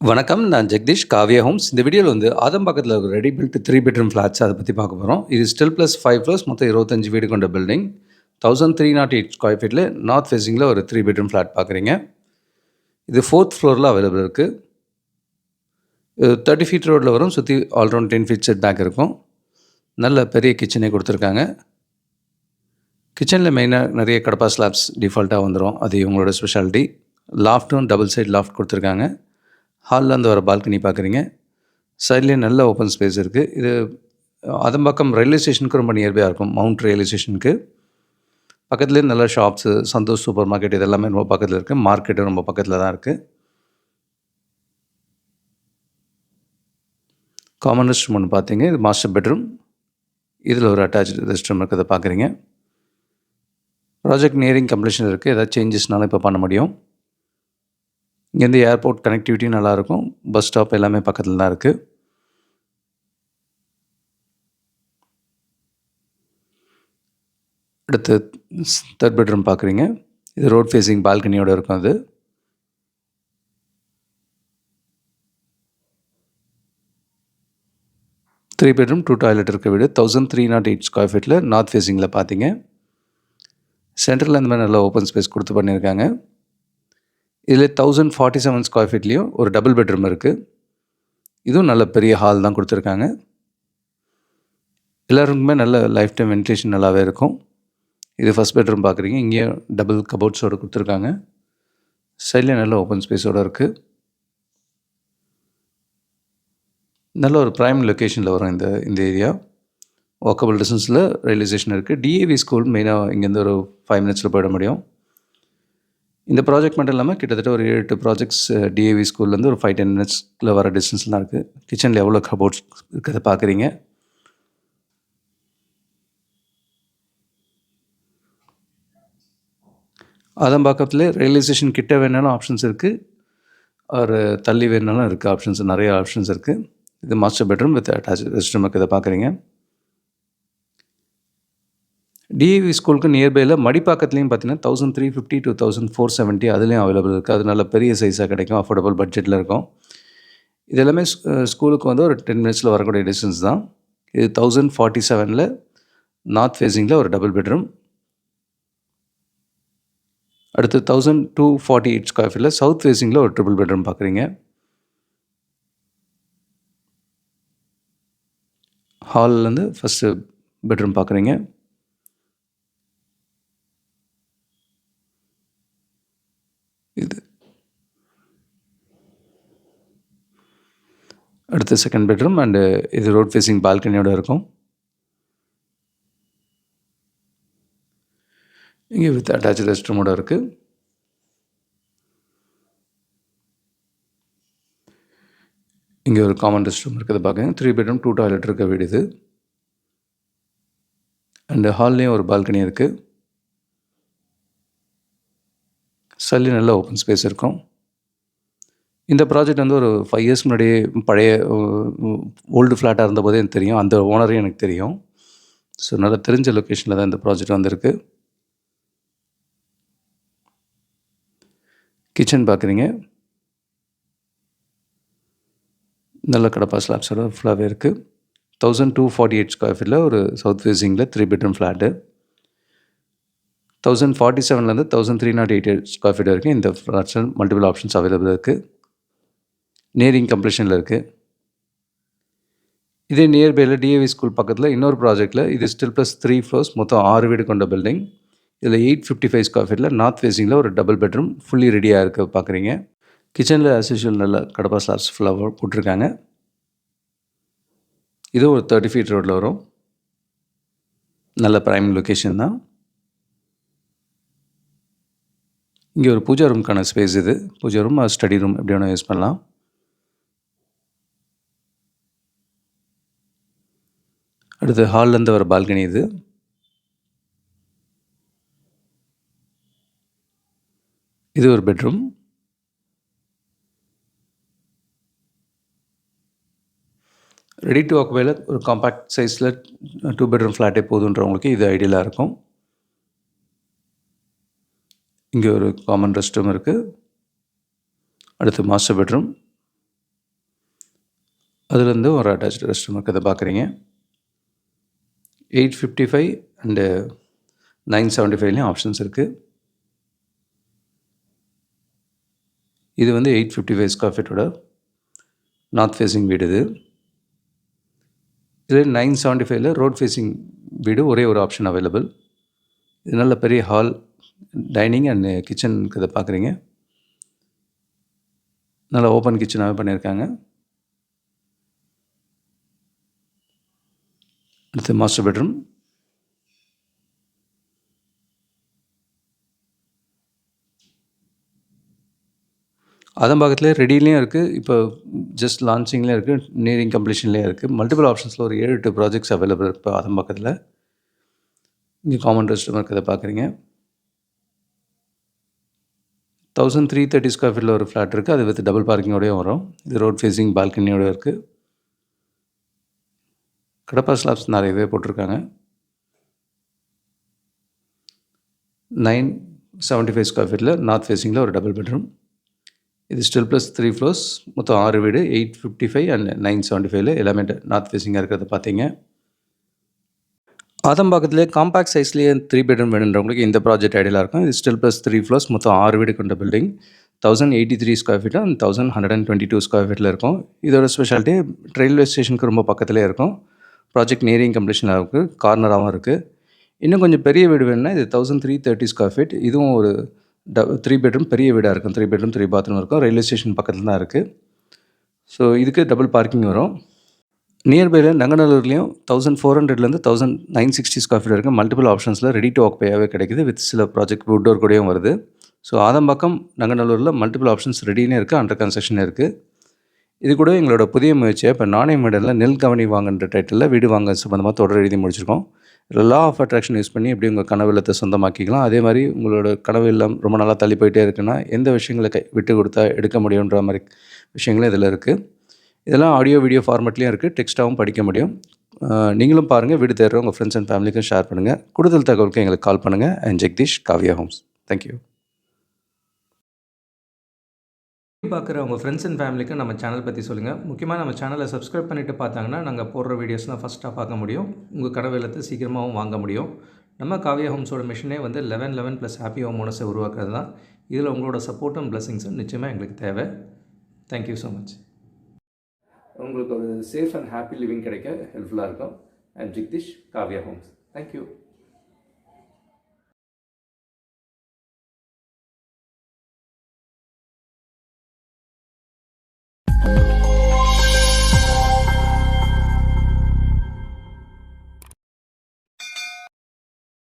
வணக்கம். நான் ஜெகதீஷ் காவ்யா ஹோம்ஸ். இந்த வீடியோவில் ஆதம்பாக்கத்தில் ஒரு ரெடி பில்ட் 3 பெட்ரூம் ஃப்ளாட்ஸ் அதை பற்றி பார்க்க போகிறோம். இது ஸ்டில் ப்ளஸ் 5 ஃப்ளோர்ஸ் மொத்தம் 25 வீடு கொண்ட பில்டிங். 1308 ஸ்கொயர் ஃபீட்டில் நார்த் ஃபேஸிங்கில் ஒரு 3 பெட்ரூம் ஃப்ளாட் பார்க்குறீங்க. இது 4th ஃப்ளோரில் அவைலபிள் இருக்குது. 30 ஃபீட் ரோடில் வரும். சுற்றி ஆல்ரவுண்ட் 10 ஃபீட் செட் பேக் இருக்கும். நல்ல பெரிய கிச்சனே கொடுத்துருக்காங்க. கிச்சனில் மெயினாக நிறைய கடப்பா ஸ்லாப்ஸ் டிஃபால்ட்டாக வந்துடும். அது இவங்களோட ஸ்பெஷாலிட்டி. லாஃப்ட்டும் டபுள் சைட் லாஃப்ட் கொடுத்துருக்காங்க. ஹால்லேருந்து வர பால்கனி பார்க்குறீங்க. சைட்லேயே நல்ல ஓப்பன் ஸ்பேஸ் இருக்குது. இது அதம்பாக்கம் ரயில்வே ஸ்டேஷனுக்கு ரொம்ப நியர்பையாக இருக்கும். மவுண்ட் ரயில்வே ஸ்டேஷனுக்கு பக்கத்துலேயே நல்ல ஷாப்ஸு, சந்தோஷ் சூப்பர் மார்க்கெட் இது எல்லாமே ரொம்ப பக்கத்தில் இருக்குது. மார்க்கெட்டும் ரொம்ப பக்கத்தில் தான் இருக்குது. காமன் ரெஸ்ட் ரூம் ஒன்று பார்த்தீங்க. இது மாஸ்டர் பெட்ரூம். இதில் ஒரு அட்டாச்சு ரெஸ்ட் ரூம் இருக்கிறத பார்க்குறீங்க. ப்ராஜெக்ட் நியரிங் கம்ப்ளீஷன் இருக்குது. ஏதாவது சேஞ்சஸ்னாலும் இப்போ பண்ண முடியும். இங்கேருந்து ஏர்போர்ட் கனெக்டிவிட்டியும் நல்லாயிருக்கும். பஸ் ஸ்டாப் எல்லாமே பக்கத்தில் தான் இருக்குது. அடுத்து 3rd பெட்ரூம் பார்க்குறீங்க. இது ரோட் ஃபேஸிங் பால்கனியோடு இருக்கும். அது 3 பெட்ரூம் 2 டாய்லெட் இருக்க வீடு. 1308 ஸ்கொயர் ஃபீட்டில் நார்த் ஃபேஸிங்கில் பார்த்தீங்க. சென்டரில் இந்த மாதிரி நல்ல ஓப்பன் ஸ்பேஸ் கொடுத்து பண்ணியிருக்காங்க. இதில் 1047 ஸ்கொயர் ஃபீட்லேயும் ஒரு டபுள் பெட்ரூம் இருக்குது. இதுவும் நல்ல பெரிய ஹால் தான் கொடுத்துருக்காங்க. எல்லாருக்குமே நல்ல லைஃப் டைம் வென்டிலேஷன் நல்லாவே இருக்கும். இது ஃபஸ்ட் பெட்ரூம் பார்க்குறீங்க. இங்கேயும் டபுள் கபோர்ட்ஸோடு கொடுத்துருக்காங்க. சைடில் நல்ல ஓப்பன் ஸ்பேஸோடு இருக்குது. நல்ல ஒரு ப்ரைம் லொக்கேஷனில் வரும் இந்த ஏரியா. வாக்கபிள் டிஸ்டன்ஸில் ரயில்வே ஸ்டேஷன் இருக்குது. டிஏவி ஸ்கூல் மெயினாக இங்கேருந்து ஒரு 5 மினிட்ஸில் போயிட முடியும். இந்த ப்ராஜெக்ட் மட்டும் இல்லாமல் கிட்டத்தட்ட ஒரு 7-8 ப்ராஜெக்ட்ஸ் டிஏவி ஸ்கூல்லேருந்து ஒரு 5-10 மினிட்ஸில் வர டிஸ்டன்ஸில் தான் இருக்குது. கிச்சனில் எவ்வளோ கபோர்ட்ஸ் இருக்கிறத பார்க்குறீங்க. அதம்பாக்கத்தில் ரயில்வே ஸ்டேஷன் கிட்ட வேணாலும் ஆப்ஷன்ஸ் இருக்குது. ஒரு தள்ளி வேணாலும் இருக்குது ஆப்ஷன்ஸ். நிறைய ஆப்ஷன்ஸ் இருக்குது. இது master bedroom with attach rest room இருக்கிறத பார்க்குறீங்க. டிஏவி ஸ்கூலுக்கு நியர்பையில் மடிப்பாக்கத்துலேயும் பார்த்தீங்கன்னா 1350 to 1470 அதுலேயும் அவைலபிள் இருக்குது. அது நல்ல பெரிய சைஸாக கிடைக்கும். அஃபோர்டபுள் பட்ஜெட்டில் இருக்கும். இது எல்லாமே ஸ்கூலுக்கு ஒரு 10 மினிட்ஸில் வரக்கூடிய டிஸ்டன்ஸ் தான். இது 1047 நார்த் ஃபேஸிங்கில் ஒரு டபுள் பெட்ரூம். அடுத்து 1248 ஸ்கொயர் ஃபீட்டில் சவுத் ஃபேஸிங்கில் ஒரு ட்ரிபிள் பெட்ரூம் பார்க்குறீங்க. ஹால்லேருந்து ஃபஸ்ட்டு பெட்ரூம் பார்க்குறீங்க. இது அடுத்து செகண்ட் பெட்ரூம் அண்டு இது ரோட் ஃபேஸிங் பால்கனியோடு இருக்கும். இங்கே வித் அட்டாச் ரெஸ்ட் ரூமோடு இருக்குது. இங்கே ஒரு காமன் ரெஸ்ட் ரூம் இருக்கிறத பார்க்குறீங்க. 3 பெட்ரூம் 2 டாய்லெட் இருக்க வீடு இது. அண்டு ஹால்லேயும் ஒரு பால்கனி இருக்குது. சல்லி நல்ல ஓப்பன் ஸ்பேஸ் இருக்கும். இந்த ப்ராஜெக்ட் ஒரு 5 இயர்ஸ் முன்னாடியே பழைய ஓல்டு ஃப்ளாட்டாக இருந்தபோதே எனக்கு தெரியும். அந்த ஓனரையும் எனக்கு தெரியும். ஸோ நல்லா தெரிஞ்ச லொக்கேஷனில் தான் இந்த ப்ராஜெக்ட் வந்திருக்கு. கிச்சன் பார்க்குறீங்க. நல்ல கடப்பா ஸ்லாப்ஸோட ஃபுல்லாகவே இருக்குது. 1248 ஸ்கொயர் ஃபீட்டில் ஒரு சவுத் ஃபேஸிங்கில் 3 பெட்ரூம் ஃப்ளாட்டு. 1047 1308 ஸ்கொயர் ஃபீட் வரைக்கும் இந்த ஃப்ளாட்ஸில் மல்டிபிள் ஆப்ஷன்ஸ் அவைலபிள் இருக்குது. நியரிங் கம்ப்ளீஷனில் இருக்குது. இதே நியர்பையில் டிஏவி ஸ்கூல் பக்கத்தில் இன்னொரு ப்ராஜெக்டில் இது ஸ்டில் ப்ளஸ் 3 ஃப்ளோர்ஸ் மொத்தம் 6 வீடு கொண்ட பில்டிங். இதில் 855 ஸ்கொயர் ஃபீட்டில் நார்த் ஃபேஸிங்கில் ஒரு டபுள் பெட்ரூம் ஃபுல்லி ரெடியாக இருக்க பார்க்குறீங்க. கிச்சனில் ஆஸ் யூஷுவல் நல்ல கடப்பா ஸ்லாப்ஸ் ஃபுல்லாக போட்டிருக்காங்க. இது ஒரு 30 ஃபீட் ரோடில் வரும். நல்ல ப்ரைம் லொக்கேஷன் தான். இங்கே ஒரு பூஜா ரூமுக்கான ஸ்பேஸ். இது பூஜா ரூம் ஸ்டடி ரூம் எப்படி வேணும் யூஸ் பண்ணலாம். அடுத்து ஹால்லேருந்து வர பால்கனி. இது ஒரு பெட்ரூம். ரெடி டு ஆக்குபையில் ஒரு காம்பேக்ட் சைஸில் 2 பெட்ரூம் ஃப்ளாட்டே போதுன்றவங்களுக்கு இது ஐடியலாக இருக்கும். இங்கே ஒரு காமன் ரெஸ்ட் ரூம் இருக்குது. அடுத்து மாஸ்டர் பெட்ரூம். அதுலேருந்து ஒரு அட்டாச்டு ரெஸ்ட் ரூம் இருக்கிறத பார்க்குறீங்க. 855 அண்டு 975லேயும் ஆப்ஷன்ஸ் இருக்குது. இது வந்து 855 ஸ்கொயர் ஃபீட்டோட நார்த் ஃபேஸிங் வீடு இது. இதில் 975ல் ரோட் ஃபேஸிங் வீடு ஒரே ஒரு ஆப்ஷன் அவைலபிள். இது நல்ல பெரிய ஹால், டைனிங் அண்ட் கிச்சன் இருக்கிறத பார்க்குறீங்க. நல்லா ஓப்பன் கிச்சனாகவே பண்ணியிருக்காங்க. அடுத்து மாஸ்டர் பெட்ரூம். அதம்பாக்கத்திலே ரெடிலையும் இருக்குது, இப்போ ஜஸ்ட் லான்ச்சிங்லேயும் இருக்குது, நியரிங் கம்ப்ளீஷன்லேயும் இருக்குது. மல்டிபிள் ஆப்ஷன்ஸில் ஒரு 7-8 ப்ராஜெக்ட்ஸ் அவைலபிள் இப்போ அதம்பாக்கத்தில். இங்கே காமன் ரெஸ்ட் ரூம் இருக்கிறத பார்க்குறீங்க. 1330 ஸ்கொயர் ஃபீட்டில் ஒரு ஃப்ளாட் இருக்குது, அது வித் டபுள் பார்க்கிங்கோடய வரும். இது ரோட் ஃபேஸிங் பால்கனியோடு இருக்குது. கடப்பா ஸ்லாப்ஸ் நிறையவே போட்டிருக்காங்க. 975 ஸ்கொயர் ஃபீட்டில் நார்த் ஃபேஸிங்கில் ஒரு டபுள் பெட்ரூம். இது ஸ்டில் ப்ளஸ் 3 ஃப்ளோர்ஸ், மொத்தம் 6 வீடு. 855 அண்ட் 975ல் எல்லாமே நார்த் ஃபேஸிங்காக இருக்கிறத பார்த்தீங்க. ஆதம்பாக்கத்திலே காம்பேக்ட் சைஸ்லேயே 3 பெட்ரூம் வேணுன்றவங்களுக்கு இந்த ப்ராஜெக்ட் ஐடியலாக இருக்கும். இது ஸ்டில் ப்ளஸ் 3 ஃப்ளோர்ஸ், மொத்தம் 6 வீடு கொண்ட building. 1083 square feet and 1122 square ஃபீட்டில் இருக்கும். இதோட ஸ்பெஷாலிட்டி ரயில்வே ஸ்டேஷனுக்கு ரொம்ப பக்கத்துலேயே இருக்கும். ப்ராஜெக்ட் நியரிங் கம்ப்ளீஷனாக இருக்குது, கார்னராகவும் இருக்குது. இன்னும் கொஞ்சம் பெரிய வீடு வேணும்னா இது 1330 ஸ்கொயர் ஃபீட். இதுவும் ஒரு 3 பெட்ரூம் பெரிய வீடாக இருக்கும். 3 பெட்ரூம் 3 பாத்ரூம் இருக்கும். ரயில்வே ஸ்டேஷன் பக்கத்தில் தான் இருக்குது. ஸோ இதுக்கு டபுள் பார்க்கிங் வரும். நியர்பையில் நங்கநல்லூர்லேயும் 1400லேருந்து 1960 ஸ்கொயர் ஃபீட் இருக்குது. மல்டிபிள் ஆப்ஷன்ஸில் ரெடி டு ஆக்குபையாகவே கிடைக்குது, வித் சில ப்ராஜெக்ட் வுட்டோர் கூடயும் வருது. ஸோ ஆதம்பாக்கம் நங்கநல்லூரில் மல்டிபிள் ஆப்ஷன்ஸ் ரெடினே இருக்குது, அண்டர் கன்ஸ்ட்ரக்ஷன் இருக்குது. இது கூட எங்களோட புதிய முயற்சியை இப்போ நாணய மேடலில் நெல் கவனி வாங்கன்ற டைட்டிலில் வீடு வாங்க சம்மந்தமாக தொடர் எழுதி முடிச்சிருக்கோம். இதில் லா ஆஃப் அட்ராக்ஷன் யூஸ் பண்ணி எப்படி உங்கள் கனவு இல்லத்தை சொந்தமாக்கிக்கலாம். அதே மாதிரி உங்களோட கனவு இல்லம் ரொம்ப நாளாக தள்ளி போயிட்டே இருக்குன்னா எந்த விஷயங்களை விட்டு கொடுத்தா எடுக்க முடியுன்ற மாதிரி விஷயங்களும் இதில் இருக்குது. இதெல்லாம் ஆடியோ வீடியோ ஃபார்மேட்லேயும் இருக்குது, டெக்ஸ்ட்டாகவும் படிக்க முடியும். நீங்களும் பாருங்கள், வீடு தேடுற உங்கள் ஃப்ரெண்ட்ஸ் அண்ட் ஃபேமிலிக்கும் ஷேர் பண்ணுங்கள். கூடுதல் தகவலுக்கு எங்களுக்கு கால் பண்ணுங்கள். And Jagadish, Kavya homes. Thank you. பார்க்குற உங்கள் ஃப்ரெண்ட்ஸ் அண்ட் ஃபேமிலிக்கு நம்ம சேனல் பற்றி சொல்லுங்கள். முக்கியமாக நம்ம சேனலை சப்ஸ்கிரைப் பண்ணிவிட்டு பார்த்தாங்கன்னா நாங்கள் போடுற வீடியோஸ்லாம் ஃபஸ்ட்டாக பார்க்க முடியும். உங்கள் கனவு இல்லத்தை சீக்கிரமாகவும் வாங்க முடியும். நம்ம காவ்யா ஹோம்ஸோட மிஷனே வந்து 1111 + ஹாப்பி ஹோம் ஓனர்ஸை உருவாக்குறது தான். இதில் உங்களோட சப்போர்ட்டும் பிளஸிங்ஸும் நிச்சயமாக எங்களுக்கு தேவை. Thank you so much. உங்களுக்கு ஒரு சேஃப் அண்ட் ஹாப்பி லிவிங் கிடைக்க ஹெல்ப்ஃபுல்லாக இருக்கும். And Jagadish, Kavya homes. Thank you.